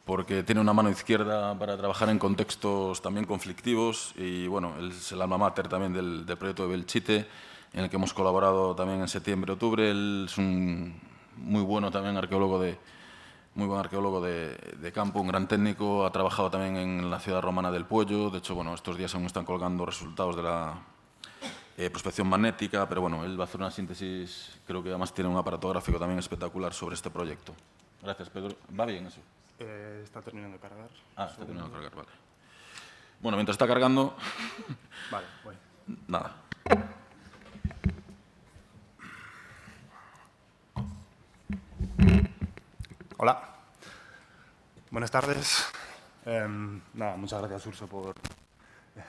porque tiene una mano izquierda para trabajar en contextos también conflictivos y, bueno, él es el alma mater también del proyecto de Belchite, en el que hemos colaborado también en septiembre-octubre. Él es un muy bueno también muy buen arqueólogo de campo, un gran técnico, ha trabajado también en la ciudad romana del Puello. De hecho, bueno, estos días aún están colgando resultados de la prospección magnética, pero bueno, él va a hacer una síntesis, creo que además tiene un aparato gráfico también espectacular sobre este proyecto. Gracias, Pedro. ¿Va bien eso? Está terminando de cargar. Está terminando de cargar, vale. Bueno, mientras está cargando... Vale, voy. Nada. Hola. Buenas tardes. Nada, muchas gracias, Urso, por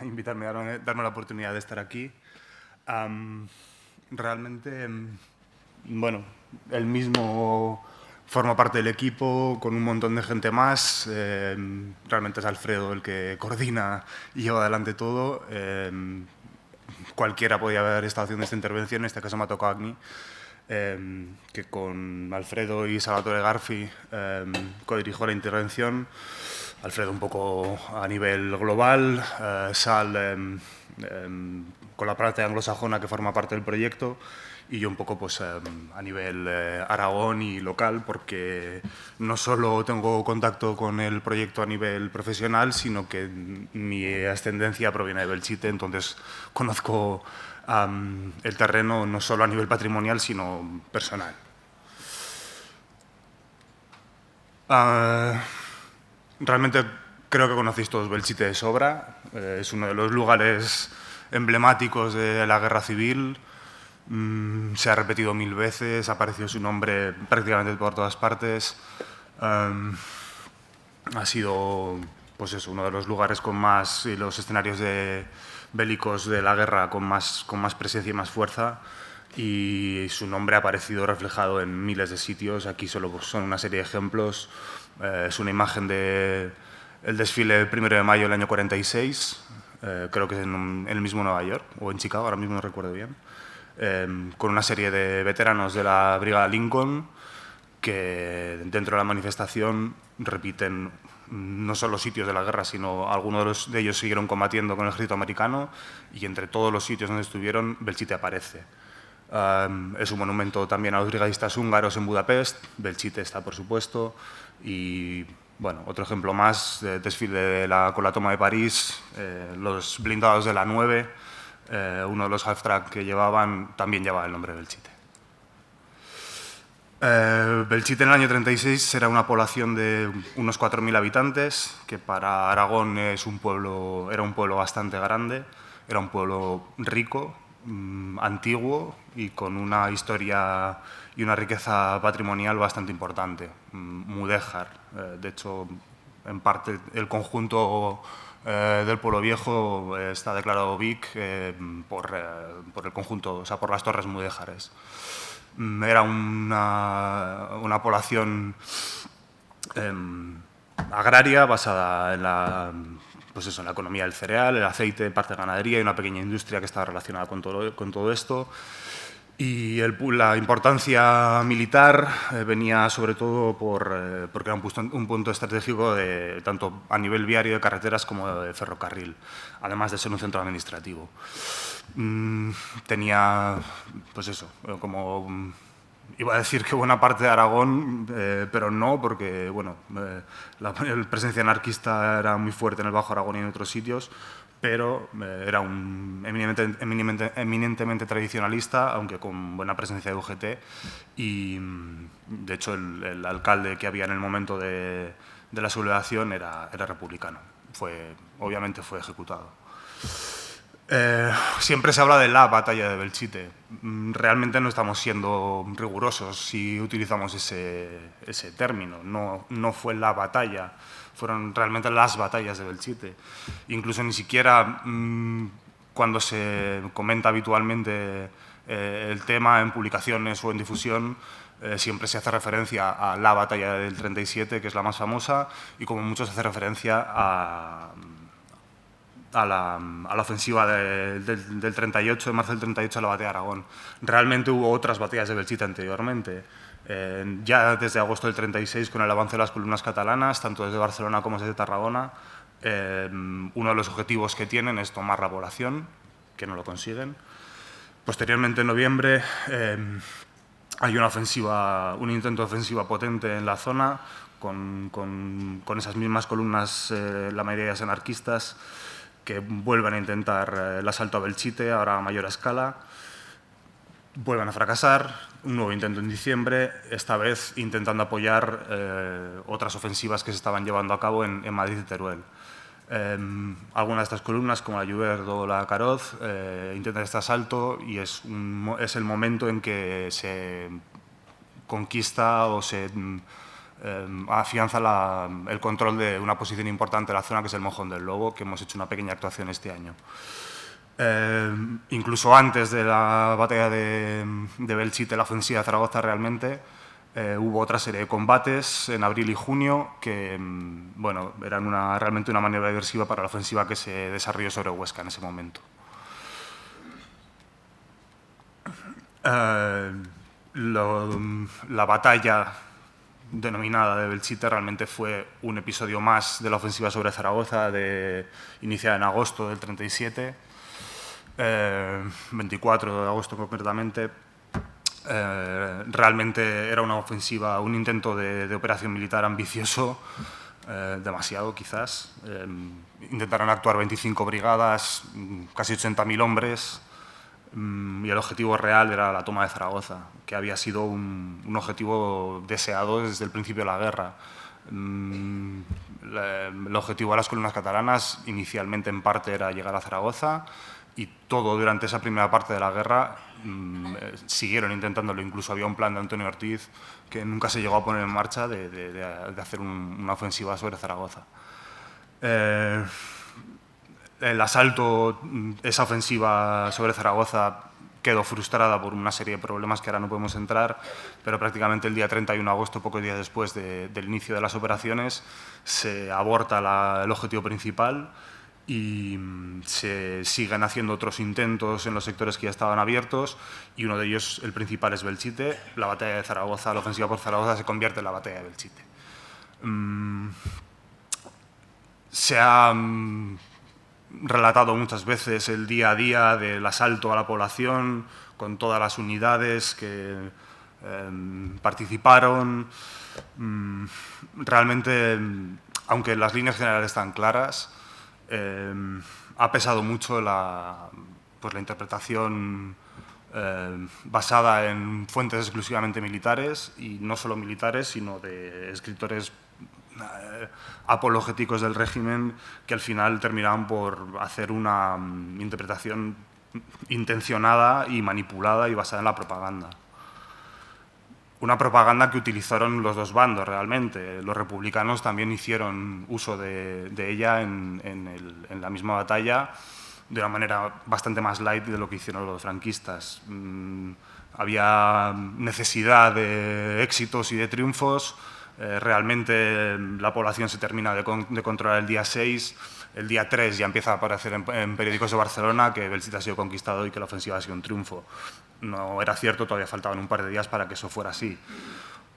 invitarme a darme la oportunidad de estar aquí. Realmente, bueno, él mismo forma parte del equipo con un montón de gente más. Realmente es Alfredo el que coordina y lleva adelante todo. Cualquiera podía haber estado haciendo esta intervención, en este caso me ha tocado a mí. Que con Alfredo y Salvatore Garfi codirigió la intervención. Alfredo un poco a nivel global, Sal con la parte anglosajona que forma parte del proyecto y yo un poco pues, a nivel Aragón y local, porque no solo tengo contacto con el proyecto a nivel profesional, sino que mi ascendencia proviene de Belchite, entonces conozco el terreno no solo a nivel patrimonial, sino personal. Realmente creo que conocéis todos Belchite de sobra. Es uno de los lugares emblemáticos de la guerra civil. Se ha repetido 1000 veces, ha aparecido su nombre prácticamente por todas partes. Ha sido pues eso, uno de los lugares con más, y los escenarios bélicos de la guerra con más presencia y más fuerza, y su nombre ha aparecido reflejado en miles de sitios. Aquí solo son una serie de ejemplos. Es una imagen del desfile del 1 de mayo del año 46, creo que es en el mismo Nueva York o en Chicago, ahora mismo no recuerdo bien, con una serie de veteranos de la Brigada Lincoln que dentro de la manifestación repiten no solo sitios de la guerra, sino algunos de ellos siguieron combatiendo con el ejército americano, y entre todos los sitios donde estuvieron, Belchite aparece. Es un monumento también a los brigadistas húngaros en Budapest, Belchite está, por supuesto, y bueno, otro ejemplo más, desfile con la toma de París, los blindados de la 9, uno de los half-track que llevaban también llevaba el nombre de Belchite. Belchite en el año 36 era una población de unos 4000 habitantes, que para Aragón era un pueblo bastante grande, era un pueblo rico, antiguo y con una historia y una riqueza patrimonial bastante importante. Mudéjar, de hecho, en parte el conjunto del pueblo viejo está declarado BIC por el conjunto, o sea, por las torres mudéjares. Era una población agraria basada en la economía del cereal, el aceite, parte de ganadería y una pequeña industria que estaba relacionada con todo esto. Y la importancia militar venía sobre todo porque era un punto estratégico tanto a nivel viario de carreteras como de ferrocarril, además de ser un centro administrativo. Tenía, pues eso, como iba a decir que buena parte de Aragón, pero no, porque bueno, la presencia anarquista era muy fuerte en el Bajo Aragón y en otros sitios, pero era eminentemente tradicionalista, aunque con buena presencia de UGT, y de hecho el alcalde que había en el momento de la sublevación era republicano. Obviamente fue ejecutado. Siempre se habla de la batalla de Belchite. Realmente no estamos siendo rigurosos si utilizamos ese término. No fue la batalla, fueron realmente las batallas de Belchite. Incluso ni siquiera cuando se comenta habitualmente el tema en publicaciones o en difusión, siempre se hace referencia a la batalla del 37, que es la más famosa, y como mucho se hace referencia a a la ofensiva del 38, de marzo del 38, a la batalla de Aragón. Realmente hubo otras batallas de Belchite anteriormente. Ya desde agosto del 36, con el avance de las columnas catalanas, tanto desde Barcelona como desde Tarragona, uno de los objetivos que tienen es tomar la población, que no lo consiguen. Posteriormente, en noviembre, hay un intento de ofensiva potente en la zona, con esas mismas columnas, la mayoría de ellas anarquistas, que vuelven a intentar el asalto a Belchite, ahora a mayor escala. Vuelven a fracasar, un nuevo intento en diciembre, esta vez intentando apoyar otras ofensivas que se estaban llevando a cabo en Madrid y Teruel. Algunas de estas columnas, como la Lluverd o la Caroz, intentan este asalto y es el momento en que se conquista o se afianza el control de una posición importante de la zona, que es el Mojón del Lobo, que hemos hecho una pequeña actuación este año. Incluso antes de la batalla de Belchite, la ofensiva de Zaragoza realmente, hubo otra serie de combates en abril y junio que bueno, eran realmente una maniobra diversiva para la ofensiva que se desarrolló sobre Huesca en ese momento. La batalla denominada de Belchite realmente fue un episodio más de la ofensiva sobre Zaragoza, iniciada en agosto del 37, 24 de agosto concretamente. Realmente era una ofensiva, un intento de operación militar ambicioso, demasiado quizás. Intentaron actuar 25 brigadas, casi 80.000 hombres, y el objetivo real era la toma de Zaragoza, que había sido un objetivo deseado desde el principio de la guerra. El objetivo de las columnas catalanas inicialmente en parte era llegar a Zaragoza, y todo durante esa primera parte de la guerra siguieron intentándolo. Incluso había un plan de Antonio Ortiz que nunca se llegó a poner en marcha de hacer una ofensiva sobre Zaragoza. El asalto, esa ofensiva sobre Zaragoza, quedó frustrada por una serie de problemas que ahora no podemos entrar, pero prácticamente el día 31 de agosto, pocos días después del inicio de las operaciones, se aborta el objetivo principal y se siguen haciendo otros intentos en los sectores que ya estaban abiertos, y uno de ellos, el principal, es Belchite. La batalla de Zaragoza, la ofensiva por Zaragoza, se convierte en la batalla de Belchite. Se ha relatado muchas veces el día a día del asalto a la población, con todas las unidades que participaron. Realmente, aunque las líneas generales están claras, ha pesado mucho la interpretación basada en fuentes exclusivamente militares, y no solo militares, sino de escritores apologéticos del régimen, que al final terminaban por hacer una interpretación intencionada y manipulada y basada en la propaganda. Una propaganda que utilizaron los dos bandos realmente. Los republicanos también hicieron uso de ella en la misma batalla, de una manera bastante más light de lo que hicieron los franquistas. Había necesidad de éxitos y de triunfos. Realmente la población se termina de controlar el día 6. El día 3 ya empieza a aparecer en periódicos de Barcelona que Belchite ha sido conquistado y que la ofensiva ha sido un triunfo. No era cierto, todavía faltaban un par de días para que eso fuera así.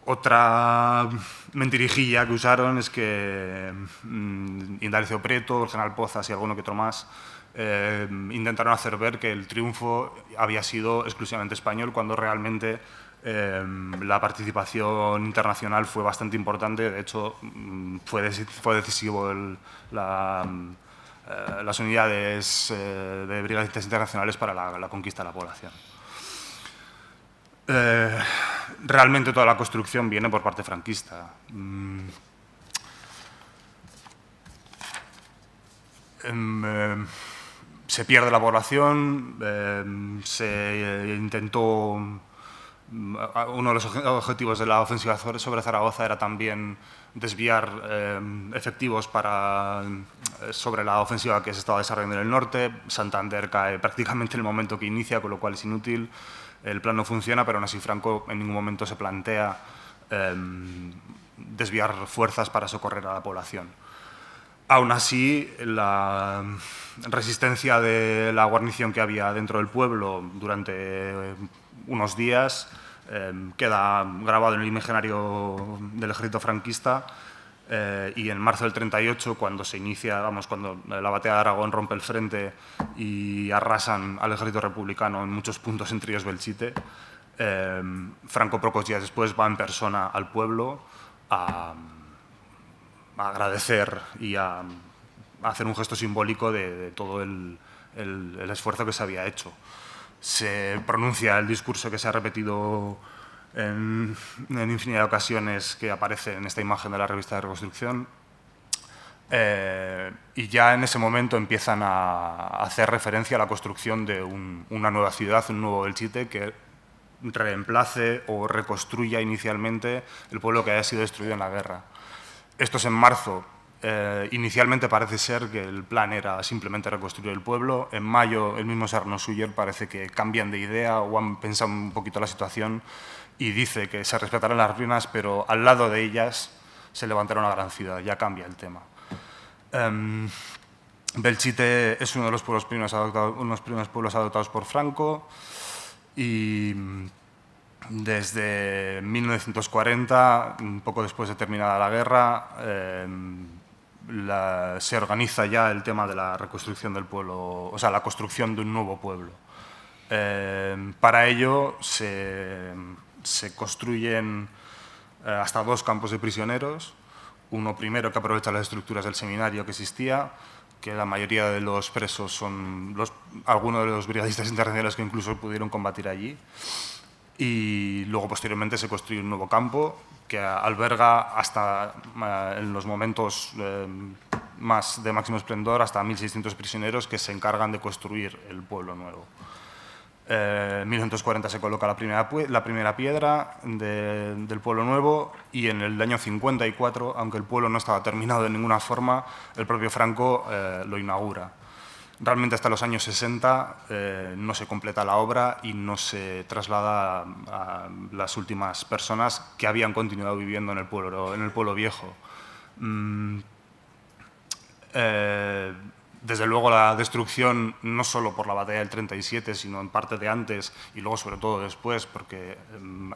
Otra mentirijilla que usaron es que Indalecio Prieto, el general Pozas y alguno que otro más intentaron hacer ver que el triunfo había sido exclusivamente español, cuando realmente la participación internacional fue bastante importante. De hecho, fue decisivo las unidades de brigadistas internacionales para la conquista de la población. Realmente toda la construcción viene por parte franquista. Se pierde la población, se intentó... Uno de los objetivos de la ofensiva sobre Zaragoza era también desviar efectivos sobre la ofensiva que se estaba desarrollando en el norte. Santander cae prácticamente en el momento que inicia, con lo cual es inútil. El plan no funciona, pero aún así Franco en ningún momento se plantea desviar fuerzas para socorrer a la población. Aún así, la resistencia de la guarnición que había dentro del pueblo durante unos días queda grabado en el imaginario del ejército franquista, y en marzo del 38, cuando se inicia, cuando la batalla de Aragón rompe el frente y arrasan al ejército republicano en muchos puntos, entre ellos Belchite, Franco pocos días después va en persona al pueblo a agradecer y a hacer un gesto simbólico de todo el esfuerzo que se había hecho. Se pronuncia el discurso que se ha repetido en infinidad de ocasiones, que aparece en esta imagen de la revista de Reconstrucción, y ya en ese momento empiezan a hacer referencia a la construcción de una nueva ciudad, un nuevo Belchite, que reemplace o reconstruya inicialmente el pueblo que haya sido destruido en la guerra. Esto es en marzo. Inicialmente parece ser que el plan era simplemente reconstruir el pueblo. En mayo, el mismo Serrano Suller parece que cambian de idea o han pensado un poquito la situación y dice que se respetarán las ruinas, pero al lado de ellas se levantará una gran ciudad. Ya cambia el tema. Belchite es uno de los pueblos primeros adoptados por Franco, y desde 1940, un poco después de terminada la guerra, se organiza ya el tema de la reconstrucción del pueblo, o sea, la construcción de un nuevo pueblo. Para ello se construyen hasta 2 campos de prisioneros. Uno primero que aprovecha las estructuras del seminario que existía, que la mayoría de los presos son algunos de los brigadistas internacionales que incluso pudieron combatir allí. Y luego, posteriormente, se construye un nuevo campo que alberga hasta, en los momentos de máximo esplendor, hasta 1.600 prisioneros que se encargan de construir el pueblo nuevo. En 1940 se coloca la primera piedra del pueblo nuevo, y en el año 54, aunque el pueblo no estaba terminado de ninguna forma, el propio Franco lo inaugura. Realmente hasta los años 60 no se completa la obra y no se traslada a las últimas personas que habían continuado viviendo en el pueblo viejo. Desde luego, la destrucción, no solo por la batalla del 37, sino en parte de antes y luego sobre todo después, porque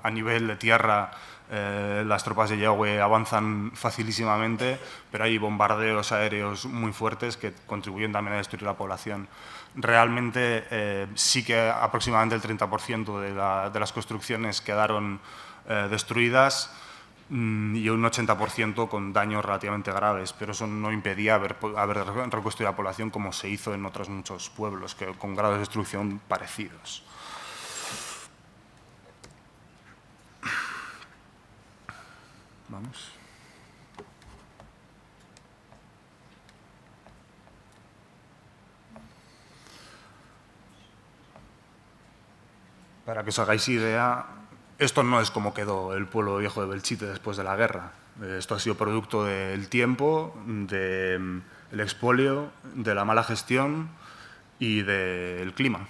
a nivel de tierra las tropas de Yagüe avanzan facilísimamente, pero hay bombardeos aéreos muy fuertes que contribuyen también a destruir la población. Realmente sí que aproximadamente el 30% de las construcciones quedaron destruidas, y un 80% con daños relativamente graves, pero eso no impedía haber reconstruido la población como se hizo en otros muchos pueblos con grados de destrucción parecidos. Vamos. Para que os hagáis idea, esto no es como quedó el pueblo viejo de Belchite después de la guerra. Esto ha sido producto del tiempo, del expolio, de la mala gestión y del clima.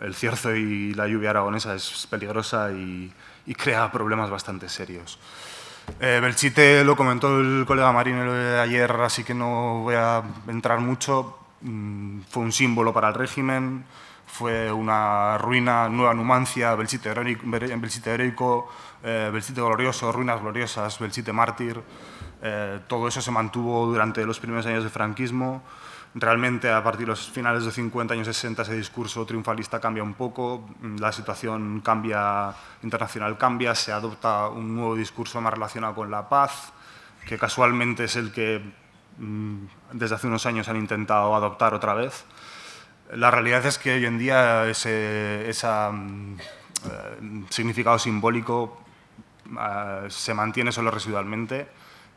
El cierzo y la lluvia aragonesa es peligrosa y crea problemas bastante serios. Belchite lo comentó el colega Marín ayer, así que no voy a entrar mucho. Fue un símbolo para el régimen. Fue una ruina, nueva Numancia, Belchite heroico, Belchite glorioso, ruinas gloriosas, Belchite mártir. Todo eso se mantuvo durante los primeros años del franquismo. Realmente, a partir de los finales de los 50, años 60, ese discurso triunfalista cambia un poco, la situación internacional cambia, se adopta un nuevo discurso más relacionado con la paz, que casualmente es el que desde hace unos años han intentado adoptar otra vez. La realidad es que hoy en día ese significado simbólico se mantiene solo residualmente,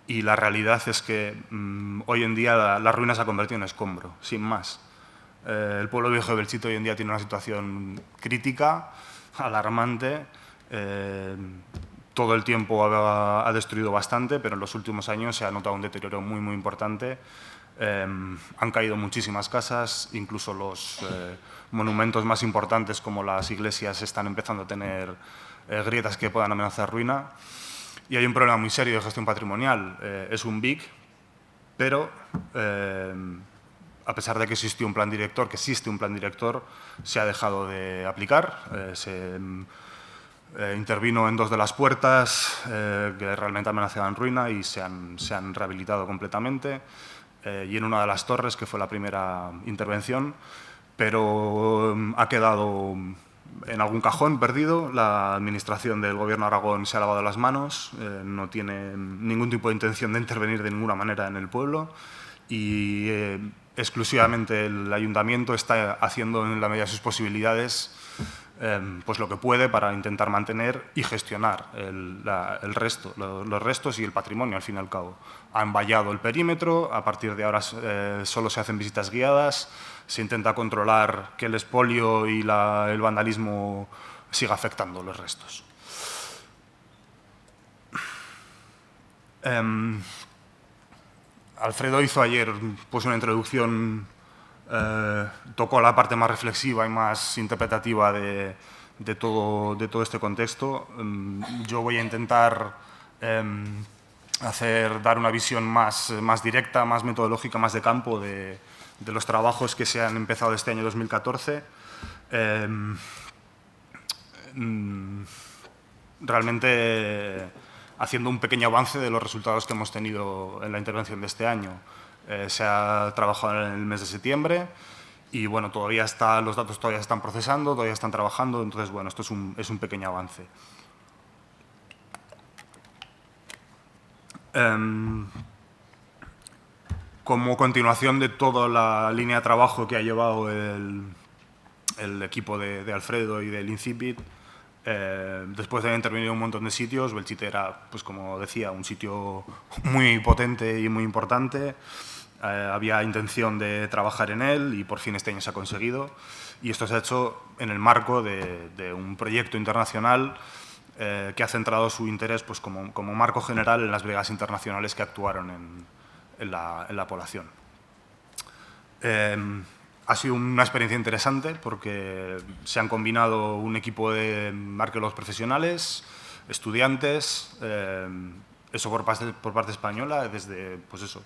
y la realidad es que hoy en día la ruina se ha convertido en escombro, sin más. El pueblo viejo de Belchite hoy en día tiene una situación crítica, alarmante. Todo el tiempo ha destruido bastante, pero en los últimos años se ha notado un deterioro muy, muy importante. Han caído muchísimas casas, incluso los monumentos más importantes como las iglesias están empezando a tener grietas que puedan amenazar ruina. Y hay un problema muy serio de gestión patrimonial. Es un BIC pero a pesar de que existió un plan director, que existe un plan director, se ha dejado de aplicar. Se intervino en 2 de las puertas que realmente amenazaban ruina y se han rehabilitado completamente. Y en una de las torres, que fue la primera intervención, pero ha quedado en algún cajón perdido. La administración del Gobierno de Aragón se ha lavado las manos, no tiene ningún tipo de intención de intervenir de ninguna manera en el pueblo y exclusivamente el Ayuntamiento está haciendo en la medida de sus posibilidades pues lo que puede para intentar mantener y gestionar los restos y el patrimonio, al fin y al cabo. Han vallado el perímetro, a partir de ahora solo se hacen visitas guiadas, se intenta controlar que el expolio y el vandalismo siga afectando los restos. Alfredo hizo ayer pues, una introducción, tocó la parte más reflexiva y más interpretativa de todo este contexto. Yo voy a intentar dar una visión más directa, más metodológica, más de campo de los trabajos que se han empezado este año 2014. Realmente haciendo un pequeño avance de los resultados que hemos tenido en la intervención de este año. Se ha trabajado en el mes de septiembre y bueno, los datos todavía están procesando, todavía están trabajando, entonces bueno, esto es un pequeño avance. Como continuación de toda la línea de trabajo que ha llevado el equipo de Alfredo y del Incipit, después de haber intervenido en un montón de sitios, Belchite era, pues como decía, un sitio muy potente y muy importante. Había intención de trabajar en él y por fin este año se ha conseguido. Y esto se ha hecho en el marco de un proyecto internacional que ha centrado su interés pues, como marco general en las brigadas internacionales que actuaron en la población. Ha sido una experiencia interesante porque se han combinado un equipo de arqueólogos profesionales, estudiantes, eso por parte española, desde, pues eso,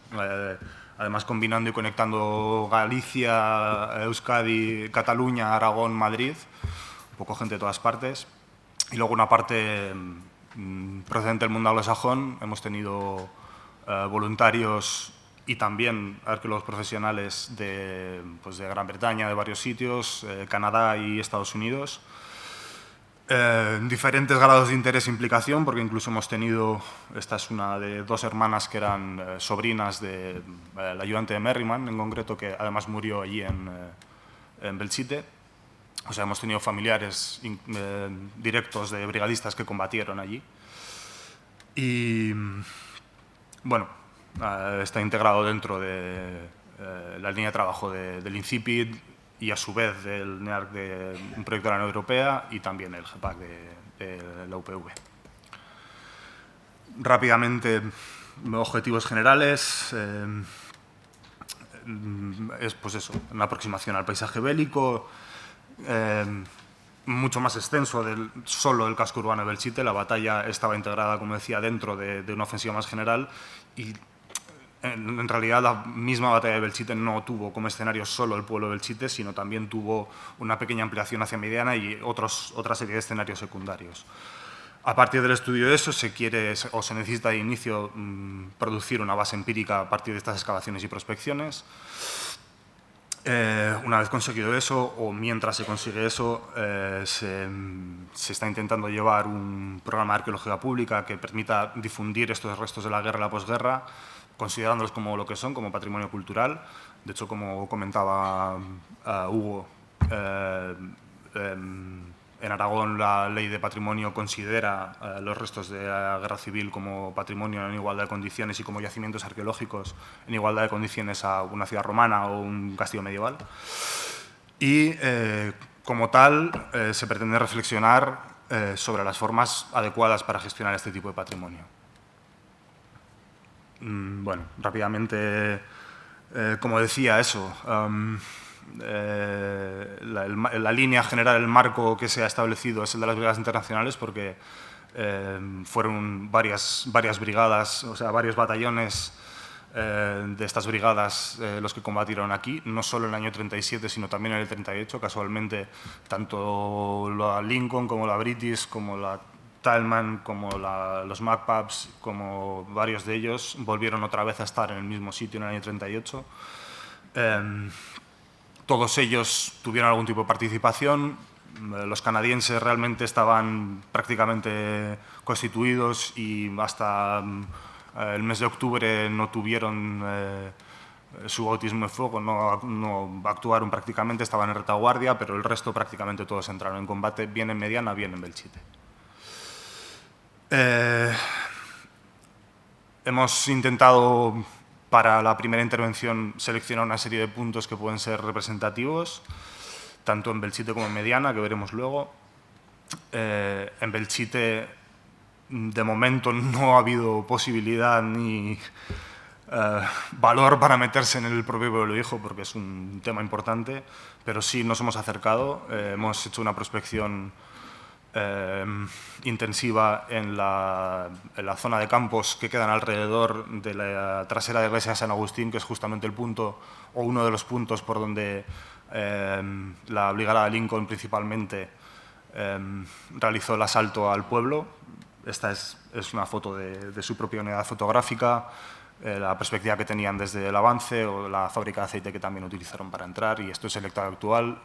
además combinando y conectando Galicia, Euskadi, Cataluña, Aragón, Madrid, un poco gente de todas partes. Y luego una parte procedente del mundo anglosajón, hemos tenido voluntarios y también arqueólogos profesionales de Gran Bretaña, de varios sitios, Canadá y Estados Unidos. Diferentes grados de interés e implicación, porque incluso hemos tenido, esta es una de 2 hermanas que eran sobrinas del ayudante de Merriman, en concreto, que además murió allí en Belchite. O sea, hemos tenido familiares directos de brigadistas que combatieron allí. Y, bueno, está integrado dentro de la línea de trabajo del Incipit y a su vez del NEARC de un proyecto de la Unión Europea y también el GEPAC de la UPV. Rápidamente, objetivos generales. Es pues eso, una aproximación al paisaje bélico, mucho más extenso solo el casco urbano de Belchite. La batalla estaba integrada, como decía, dentro de una ofensiva más general y en realidad la misma batalla de Belchite no tuvo como escenario solo el pueblo de Belchite, sino también tuvo una pequeña ampliación hacia Mediana y otra serie de escenarios secundarios. A partir del estudio de eso se quiere o se necesita de inicio producir una base empírica a partir de estas excavaciones y prospecciones. Una vez conseguido eso, o mientras se consigue eso, se está intentando llevar un programa de arqueología pública que permita difundir estos restos de la guerra y la posguerra, considerándolos como lo que son, como patrimonio cultural. De hecho, como comentaba Hugo, en Aragón la ley de patrimonio considera los restos de la guerra civil como patrimonio en igualdad de condiciones y como yacimientos arqueológicos en igualdad de condiciones a una ciudad romana o un castillo medieval. Y como tal se pretende reflexionar sobre las formas adecuadas para gestionar este tipo de patrimonio. Bueno, rápidamente, como decía, eso. La línea general, el marco que se ha establecido es el de las brigadas internacionales porque fueron varias brigadas, o sea, varios batallones de estas brigadas los que combatieron aquí, no solo en el año 37, sino también en el 38. Casualmente, tanto la Lincoln como la British, como la Talman, como los MacPubs, como varios de ellos, volvieron otra vez a estar en el mismo sitio en el año 38. Todos ellos tuvieron algún tipo de participación. Los canadienses realmente estaban prácticamente constituidos y hasta el mes de octubre no tuvieron su bautismo de fuego, no actuaron prácticamente, estaban en retaguardia, pero el resto prácticamente todos entraron en combate, bien en Mediana, bien en Belchite. Hemos intentado, para la primera intervención, seleccionar una serie de puntos que pueden ser representativos, tanto en Belchite como en Mediana, que veremos luego. En Belchite, de momento, no ha habido posibilidad ni valor para meterse en el propio pueblo viejo, porque es un tema importante, pero sí nos hemos acercado, hemos hecho una prospección intensiva en la zona de campos que quedan alrededor de la trasera de la iglesia de San Agustín, que es justamente el punto, o uno de los puntos por donde la brigada de Lincoln principalmente realizó el asalto al pueblo. Esta es una foto de su propia unidad fotográfica, la perspectiva que tenían desde el avance o la fábrica de aceite que también utilizaron para entrar, y esto es el estado actual.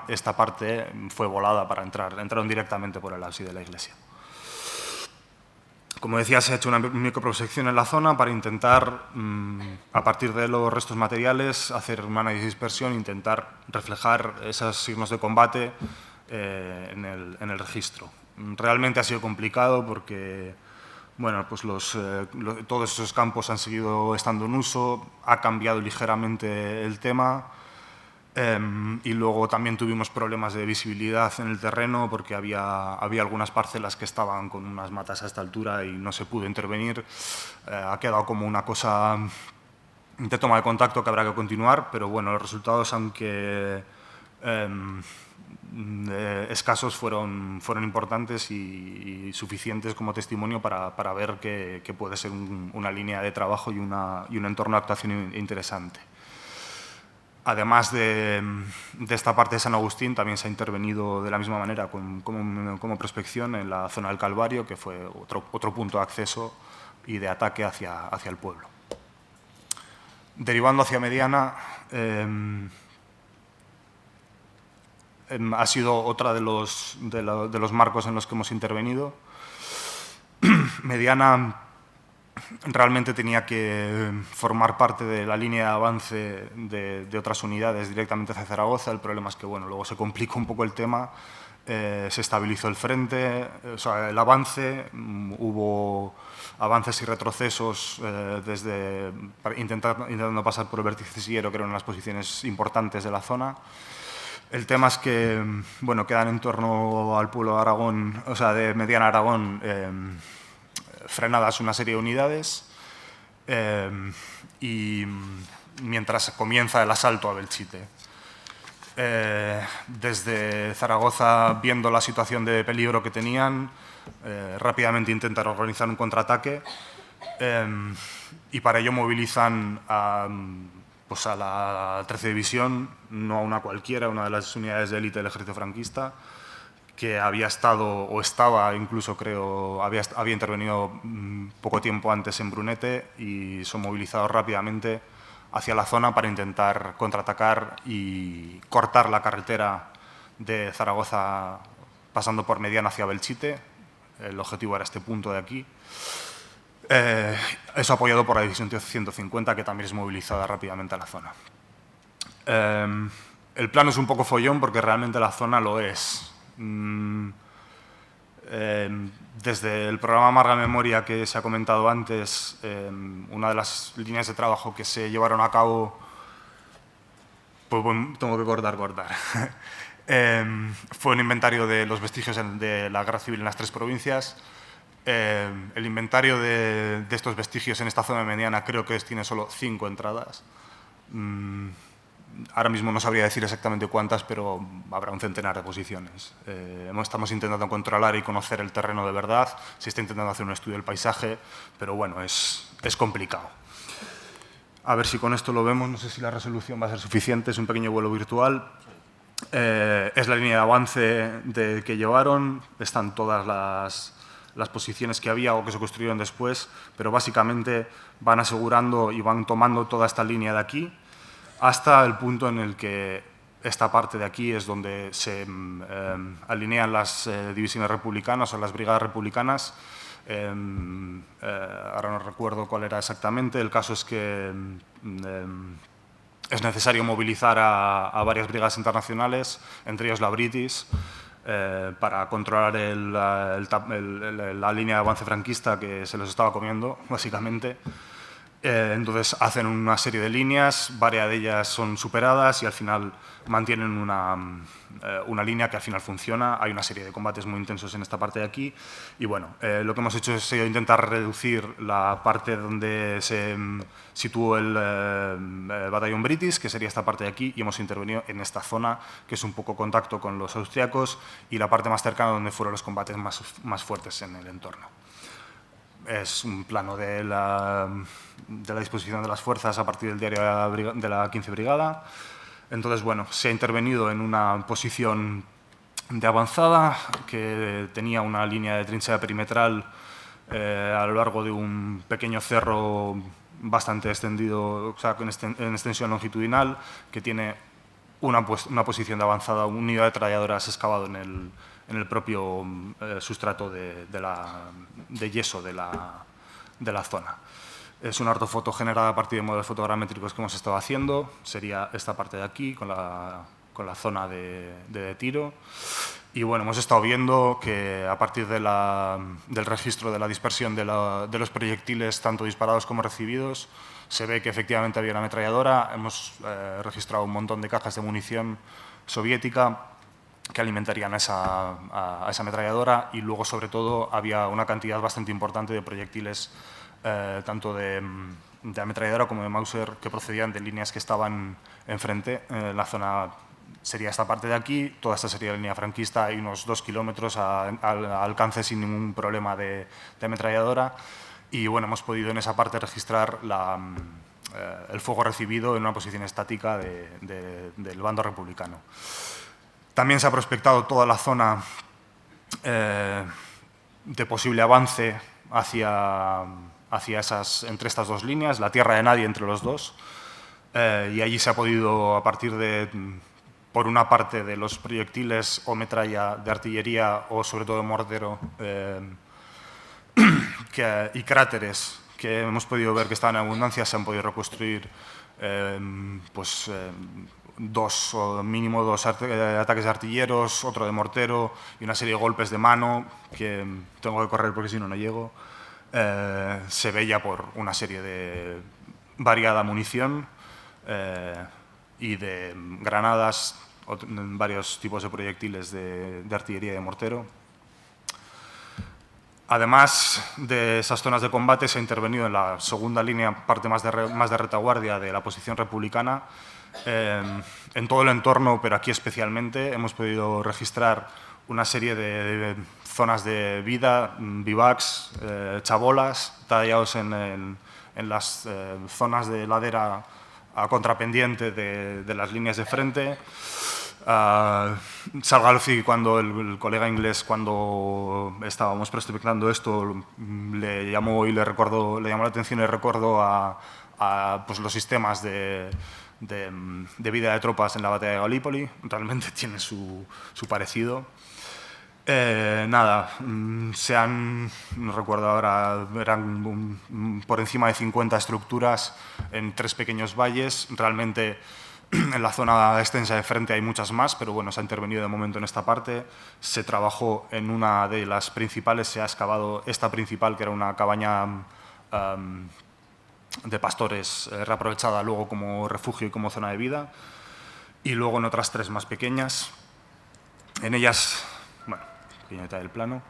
Esta parte fue volada para entrar, entraron directamente por el ábside de la iglesia. Como decía, se ha hecho una microprospección en la zona para intentar, a partir de los restos materiales, hacer un análisis de dispersión e intentar reflejar esos signos de combate en el registro. Realmente ha sido complicado porque bueno, pues todos esos campos han seguido estando en uso, ha cambiado ligeramente el tema y luego también tuvimos problemas de visibilidad en el terreno porque había algunas parcelas que estaban con unas matas a esta altura y no se pudo intervenir. Ha quedado como una cosa de toma de contacto que habrá que continuar, pero bueno, los resultados, aunque escasos, fueron importantes y suficientes como testimonio para ver que puede ser una línea de trabajo y un entorno de actuación interesante. Además de esta parte de San Agustín, también se ha intervenido de la misma manera como prospección en la zona del Calvario, que fue otro punto de acceso y de ataque hacia el pueblo. Derivando hacia Mediana, ha sido otra de los marcos en los que hemos intervenido. Mediana realmente tenía que formar parte de la línea de avance de otras unidades directamente hacia Zaragoza. El problema es que bueno, luego se complicó un poco el tema, se estabilizó el frente, o sea, el avance, hubo avances y retrocesos intentando pasar por el vértice sillero, que era una de las posiciones importantes de la zona. El tema es que bueno, quedan en torno al pueblo de Aragón, o sea, de Mediana Aragón, frenadas una serie de unidades y mientras comienza el asalto a Belchite. Desde Zaragoza, viendo la situación de peligro que tenían, rápidamente intentan organizar un contraataque y para ello movilizan a la 13 División, no a una cualquiera, una de las unidades de élite del ejército franquista, que había estado, o estaba incluso, creo, había intervenido poco tiempo antes en Brunete, y son movilizados rápidamente hacia la zona para intentar contraatacar y cortar la carretera de Zaragoza pasando por Mediana hacia Belchite. El objetivo era este punto de aquí. Eso apoyado por la División 150, que también es movilizada rápidamente a la zona. El plano es un poco follón porque realmente la zona lo es. Desde el programa Amarga Memoria que se ha comentado antes, una de las líneas de trabajo que se llevaron a cabo, pues bueno, tengo que cortar. Fue un inventario de los vestigios de la guerra civil en las 3 provincias. El inventario de estos vestigios en esta zona mediana creo que tiene solo 5 entradas. Ahora mismo no sabría decir exactamente cuántas, pero habrá un centenar de posiciones. Estamos intentando controlar y conocer el terreno de verdad. Se está intentando hacer un estudio del paisaje, pero bueno, es complicado. A ver si con esto lo vemos, no sé si la resolución va a ser suficiente, es un pequeño vuelo virtual. Es la línea de avance que llevaron, están todas las posiciones que había o que se construyeron después, pero básicamente van asegurando y van tomando toda esta línea de aquí hasta el punto en el que esta parte de aquí es donde se alinean las divisiones republicanas o las brigadas republicanas. Ahora no recuerdo cuál era exactamente. El caso es que es necesario movilizar a varias brigadas internacionales, entre ellos la British, para controlar la línea de avance franquista que se los estaba comiendo, básicamente. Entonces hacen una serie de líneas, varias de ellas son superadas y al final mantienen una línea que al final funciona. Hay una serie de combates muy intensos en esta parte de aquí y bueno, lo que hemos hecho es intentar reducir la parte donde se situó el batallón British, que sería esta parte de aquí, y hemos intervenido en esta zona, que es un poco contacto con los austriacos, y la parte más cercana donde fueron los combates más fuertes en el entorno. Es un plano de la disposición de las fuerzas a partir del diario de la 15 Brigada. Entonces, bueno, se ha intervenido en una posición de avanzada que tenía una línea de trinchera perimetral a lo largo de un pequeño cerro bastante extendido, o sea, en extensión longitudinal, que tiene una posición de avanzada, un nido de ametralladoras excavado en el propio sustrato de yeso de la zona. Es una ortofoto generada a partir de modelos fotogramétricos que hemos estado haciendo. Sería esta parte de aquí, con la zona de tiro. Y bueno, hemos estado viendo que a partir del registro de la dispersión de los proyectiles, tanto disparados como recibidos, se ve que efectivamente había una ametralladora. Hemos registrado un montón de cajas de munición soviética que alimentarían a esa ametralladora, y luego, sobre todo, había una cantidad bastante importante de proyectiles, tanto de ametralladora como de Mauser, que procedían de líneas que estaban enfrente. La zona sería esta parte de aquí, toda esta sería la línea franquista, hay unos 2 kilómetros al alcance sin ningún problema de ametralladora, y bueno, hemos podido en esa parte registrar el fuego recibido en una posición estática del bando republicano. También se ha prospectado toda la zona de posible avance entre estas dos líneas, la tierra de nadie entre los dos, y allí se ha podido, a partir por una parte, de los proyectiles o metralla de artillería o sobre todo de mortero y cráteres que hemos podido ver que estaban en abundancia, se han podido reconstruir mínimo dos ataques de artilleros, otro de mortero y una serie de golpes de mano, que tengo que correr porque si no, no llego. Se ve ya por una serie de variada munición y de granadas, varios tipos de proyectiles de artillería y de mortero. Además de esas zonas de combate, se ha intervenido en la segunda línea, parte más de retaguardia de la posición republicana. En todo el entorno, pero aquí especialmente, hemos podido registrar una serie de zonas de vida, bivacs, chabolas, tallados en las zonas de ladera a contrapendiente de las líneas de frente. Salgalfi, cuando el colega inglés, cuando estábamos prospectando esto, le llamó la atención y recordó pues, los sistemas de vida de tropas en la batalla de Galípoli. Realmente tiene su parecido. No recuerdo ahora, eran por encima de 50 estructuras en 3 pequeños valles. Realmente en la zona extensa de frente hay muchas más, pero bueno, se ha intervenido de momento en esta parte. Se trabajó en una de las principales, se ha excavado esta principal, que era una cabaña de pastores reaprovechada luego como refugio y como zona de vida, y luego en otras 3 más pequeñas. En ellas, bueno, pequeño detalle del plano.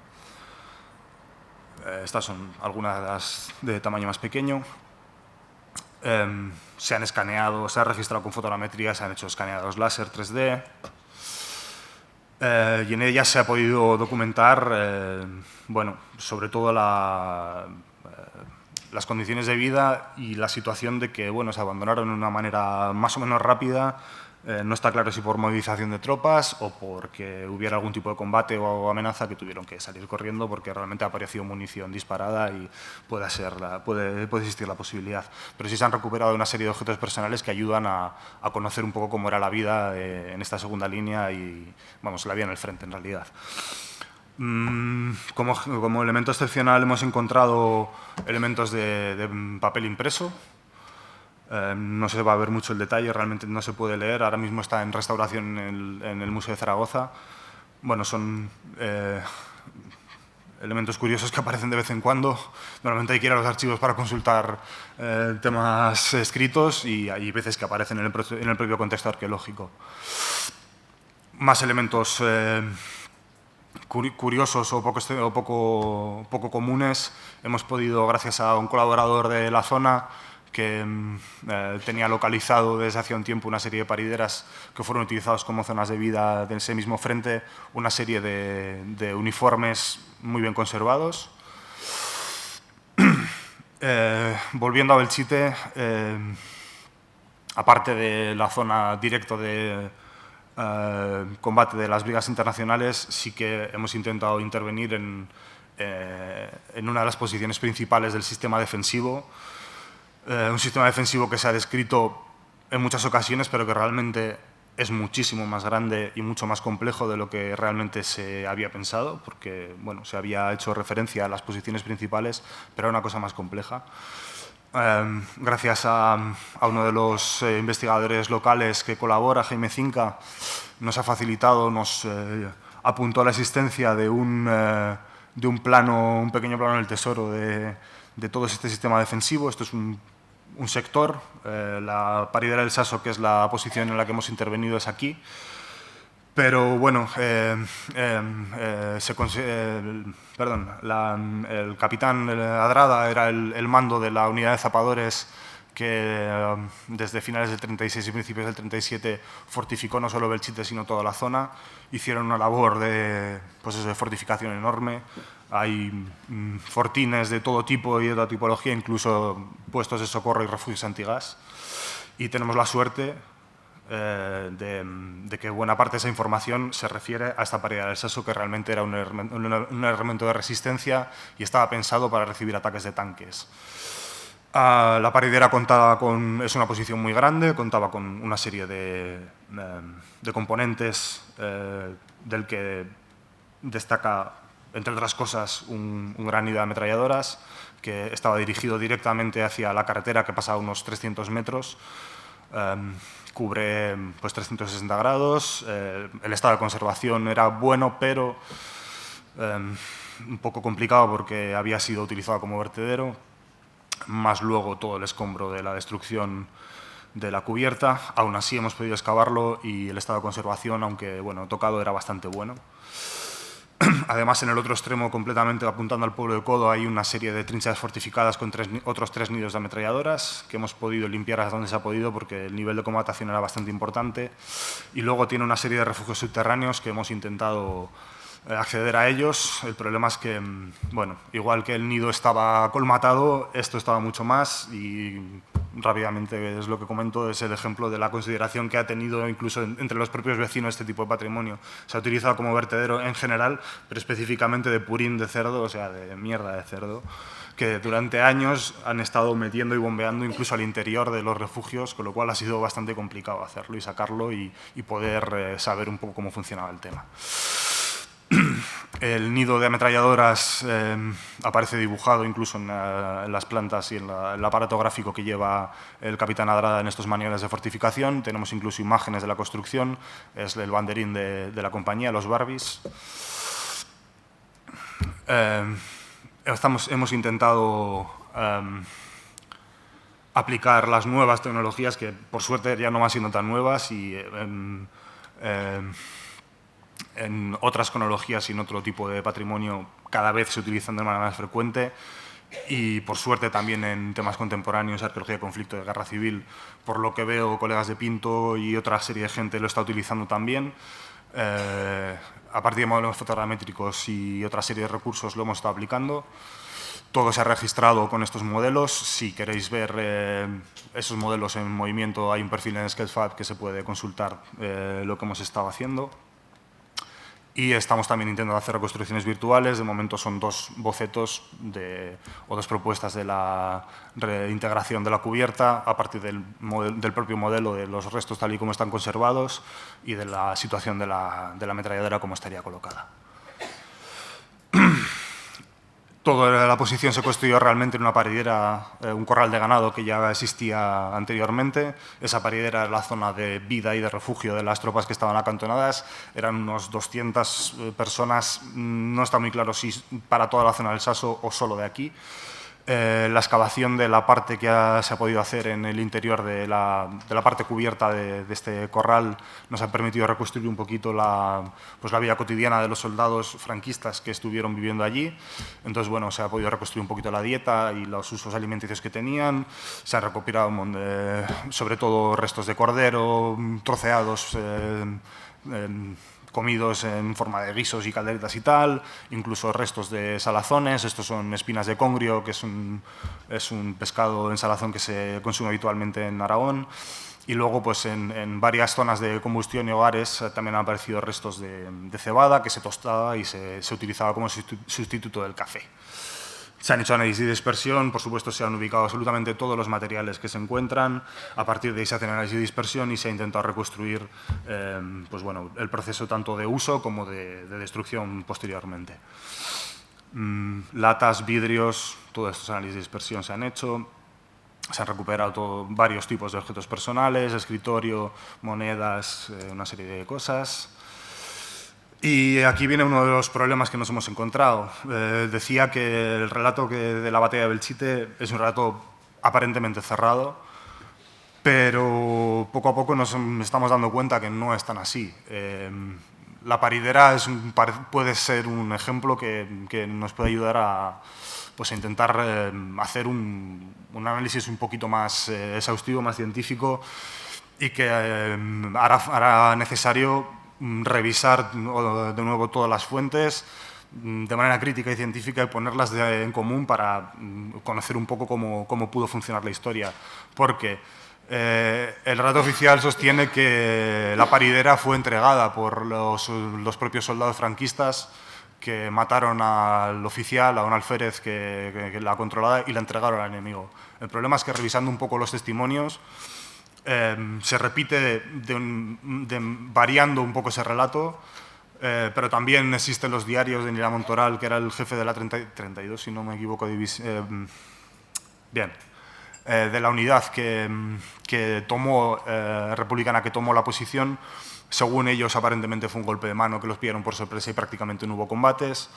Estas son algunas de tamaño más pequeño. Se han escaneado, se ha registrado con fotogrametría, se han hecho escaneados láser 3D. Y en ellas se ha podido documentar, bueno, sobre todo la las condiciones de vida y la situación de que bueno, se abandonaron de una manera más o menos rápida. No está claro si por movilización de tropas o porque hubiera algún tipo de combate o amenaza que tuvieron que salir corriendo porque realmente ha aparecido munición disparada y puede existir la posibilidad. Pero sí se han recuperado una serie de objetos personales que ayudan a conocer un poco cómo era la vida en esta segunda línea y, vamos, la vida en el frente en realidad. Como elemento excepcional hemos encontrado elementos de papel impreso. No se va a ver mucho el detalle, realmente no se puede leer. Ahora mismo está en restauración en el Museo de Zaragoza. Bueno, son elementos curiosos que aparecen de vez en cuando. Normalmente hay que ir a los archivos para consultar temas escritos y hay veces que aparecen en el propio contexto arqueológico. Más elementos curiosos o poco comunes. Hemos podido, gracias a un colaborador de la zona, que tenía localizado desde hace un tiempo una serie de parideras que fueron utilizados como zonas de vida de ese mismo frente, una serie de uniformes muy bien conservados. Volviendo a Belchite, aparte de la zona directa de combate de las brigadas internacionales, sí que hemos intentado intervenir en una de las posiciones principales del sistema defensivo. Un sistema defensivo que se ha descrito en muchas ocasiones, pero que realmente es muchísimo más grande y mucho más complejo de lo que realmente se había pensado, porque bueno, se había hecho referencia a las posiciones principales, pero era una cosa más compleja. Gracias a uno de los investigadores locales que colabora, Jaime Cinca, nos ha facilitado, nos apuntó a la existencia de un pequeño plano en el Tesoro de todo este sistema defensivo. Esto es un sector, la paridera del Saso, que es la posición en la que hemos intervenido, es aquí. Pero bueno, el capitán Adrada era el mando de la unidad de zapadores que desde finales del 36 y principios del 37 fortificó no solo Belchite, sino toda la zona. Hicieron una labor de fortificación enorme. Hay fortines de todo tipo y de toda tipología, incluso puestos de socorro y refugios antigas. Y tenemos la suerte de que buena parte de esa información se refiere a esta paridera del Saso, que realmente era un elemento de resistencia y estaba pensado para recibir ataques de tanques. La paridera es una posición muy grande, contaba con una serie de componentes del que destaca, entre otras cosas, un gran nido de ametralladoras que estaba dirigido directamente hacia la carretera, que pasa a unos 300 metros. Cubre 360 grados. El estado de conservación era bueno, pero un poco complicado porque había sido utilizado como vertedero, más luego todo el escombro de la destrucción de la cubierta. Aún así hemos podido excavarlo y el estado de conservación, aunque bueno, tocado, era bastante bueno. Además, en el otro extremo, completamente apuntando al pueblo de Codo, hay una serie de trincheras fortificadas con otros 3 nidos de ametralladoras que hemos podido limpiar hasta donde se ha podido porque el nivel de combatación era bastante importante. Y luego tiene una serie de refugios subterráneos que hemos intentado acceder a ellos. El problema es que, bueno, igual que el nido estaba colmatado, esto estaba mucho más y rápidamente es lo que comento, es el ejemplo de la consideración que ha tenido incluso entre los propios vecinos este tipo de patrimonio. Se ha utilizado como vertedero en general, pero específicamente de purín de cerdo, o sea, de mierda de cerdo, que durante años han estado metiendo y bombeando incluso al interior de los refugios, con lo cual ha sido bastante complicado hacerlo y sacarlo y poder saber un poco cómo funcionaba el tema. El nido de ametralladoras aparece dibujado incluso en las plantas y en el aparato gráfico que lleva el capitán Adrada en estos manuales de fortificación. Tenemos incluso imágenes de la construcción, es el banderín de la compañía, los Barbies. Hemos intentado aplicar las nuevas tecnologías, que por suerte ya no van siendo tan nuevas, y en otras cronologías y en otro tipo de patrimonio cada vez se utilizan de manera más frecuente, y por suerte también en temas contemporáneos, arqueología de conflicto, de guerra civil, por lo que veo colegas de Pinto y otra serie de gente lo está utilizando también. A partir de modelos fotogramétricos y otra serie de recursos lo hemos estado aplicando. Todo se ha registrado con estos modelos. Si queréis ver esos modelos en movimiento, hay un perfil en Sketchfab que se puede consultar lo que hemos estado haciendo. Y estamos también intentando hacer reconstrucciones virtuales. De momento son 2 bocetos o 2 propuestas de la reintegración de la cubierta a partir del propio modelo, de los restos tal y como están conservados y de la situación de la ametralladora como estaría colocada. Toda la posición se construyó realmente en una paridera, un corral de ganado que ya existía anteriormente. Esa paridera era la zona de vida y de refugio de las tropas que estaban acantonadas. Eran unos 200 personas, no está muy claro si para toda la zona del Saso o solo de aquí. La excavación de la parte que se ha podido hacer en el interior de la parte cubierta de este corral nos ha permitido reconstruir un poquito la vida cotidiana de los soldados franquistas que estuvieron viviendo allí. Entonces, bueno, se ha podido reconstruir un poquito la dieta y los usos alimenticios que tenían. Se han recopilado sobre todo restos de cordero, troceados, comidos en forma de guisos y calderetas y tal, incluso restos de salazones. Estos son espinas de congrio, que es un pescado en salazón que se consume habitualmente en Aragón. Y luego, pues, en varias zonas de combustión y hogares también han aparecido restos de cebada que se tostaba y se utilizaba como sustituto del café. Se han hecho análisis de dispersión, por supuesto se han ubicado absolutamente todos los materiales que se encuentran. A partir de ahí se hace análisis de dispersión y se ha intentado reconstruir pues bueno, el proceso tanto de uso como de destrucción posteriormente. Latas, vidrios, todos estos análisis de dispersión se han hecho. Se han recuperado varios tipos de objetos personales, escritorio, monedas, una serie de cosas. Y aquí viene uno de los problemas que nos hemos encontrado. Decía que el relato de la batalla de Belchite es un relato aparentemente cerrado, pero poco a poco nos estamos dando cuenta que no es tan así. La paridera puede ser un ejemplo que nos puede ayudar a intentar hacer un análisis un poquito más exhaustivo, más científico, y que hará necesario revisar de nuevo todas las fuentes de manera crítica y científica y ponerlas en común para conocer un poco cómo pudo funcionar la historia. Porque el relato oficial sostiene que la paridera fue entregada por los propios soldados franquistas que mataron al oficial, a un alférez que la controlaba, y la entregaron al enemigo. El problema es que, revisando un poco los testimonios, se repite variando un poco ese relato, pero también existen los diarios de Nila Montoral, que era el jefe de la 32, si no me equivoco, de la unidad que tomó, republicana, que tomó la posición. Según ellos, aparentemente fue un golpe de mano, que los pillaron por sorpresa y prácticamente no hubo combates.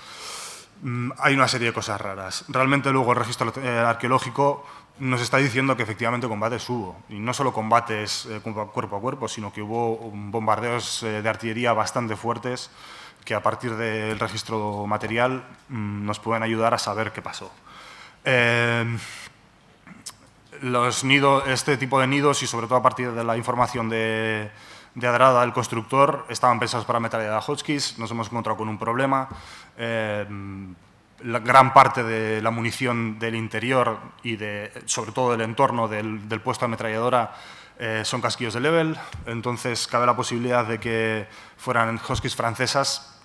Hay una serie de cosas raras. Realmente luego el registro arqueológico nos está diciendo que efectivamente combates hubo, y no solo combates cuerpo a cuerpo, sino que hubo bombardeos de artillería bastante fuertes que, a partir del registro material, nos pueden ayudar a saber qué pasó. Este tipo de nidos, y sobre todo a partir de la información de Adrada, el constructor, estaban pensados para ametralladora Hotchkiss. Nos hemos encontrado con un problema. La gran parte de la munición del interior y sobre todo del entorno del puesto de ametralladora son casquillos de Level. Entonces cabe la posibilidad de que fueran Hotchkiss francesas,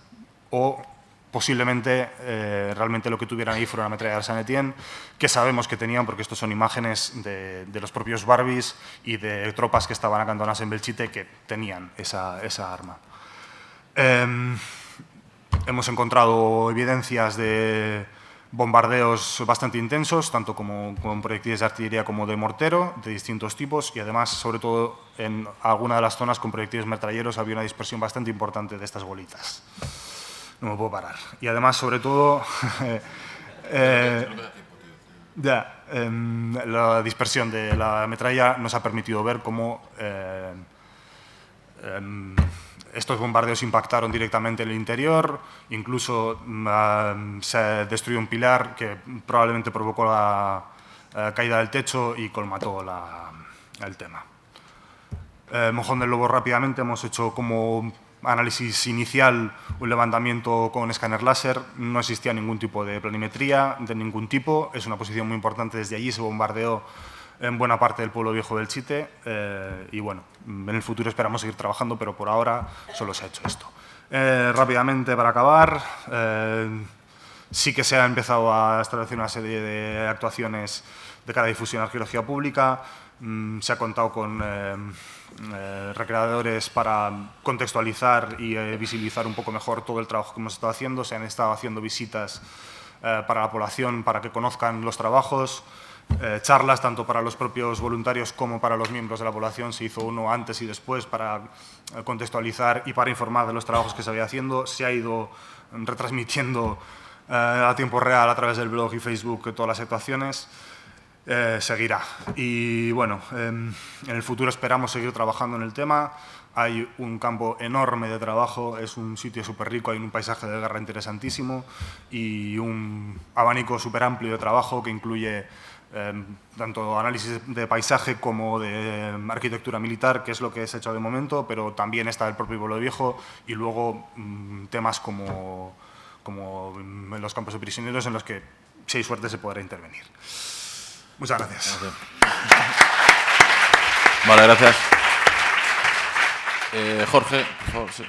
o posiblemente realmente lo que tuvieran ahí fuera una ametralladora Saint-Étienne, que sabemos que tenían, porque estos son imágenes de los propios Barbies y de tropas que estaban acantonadas en Belchite que tenían esa arma. Hemos encontrado evidencias de bombardeos bastante intensos, tanto con proyectiles de artillería como de mortero, de distintos tipos, y además, sobre todo, en alguna de las zonas con proyectiles metralleros había una dispersión bastante importante de estas bolitas. No me puedo parar. Y además, sobre todo, la dispersión de la metralla nos ha permitido ver cómo estos bombardeos impactaron directamente en el interior. Incluso se destruyó un pilar que probablemente provocó la caída del techo y colmató el tema. Mojón del Lobo, rápidamente, hemos hecho como análisis inicial, un levantamiento con escáner láser, no existía ningún tipo de planimetría de ningún tipo, es una posición muy importante, desde allí se bombardeó en buena parte del pueblo viejo del Belchite y bueno, en el futuro esperamos seguir trabajando, pero por ahora solo se ha hecho esto. Rápidamente, para acabar, sí que se ha empezado a establecer una serie de actuaciones de cara a difusión de arqueología pública. Se ha contado con recreadores para contextualizar y visibilizar un poco mejor todo el trabajo que hemos estado haciendo. Se han estado haciendo visitas para la población, para que conozcan los trabajos, charlas tanto para los propios voluntarios como para los miembros de la población. Se hizo uno antes y después para contextualizar y para informar de los trabajos que se había haciendo. Se ha ido retransmitiendo a tiempo real a través del blog y Facebook todas las actuaciones. Seguirá. Y bueno, en el futuro esperamos seguir trabajando en el tema. Hay un campo enorme de trabajo, es un sitio súper rico, hay un paisaje de guerra interesantísimo y un abanico súper amplio de trabajo que incluye tanto análisis de paisaje como de arquitectura militar, que es lo que se ha hecho de momento, pero también está el propio pueblo viejo y luego temas como en los campos de prisioneros en los que, si hay suerte, se podrá intervenir. Muchas gracias. Vale, gracias. Jorge, por favor, sí.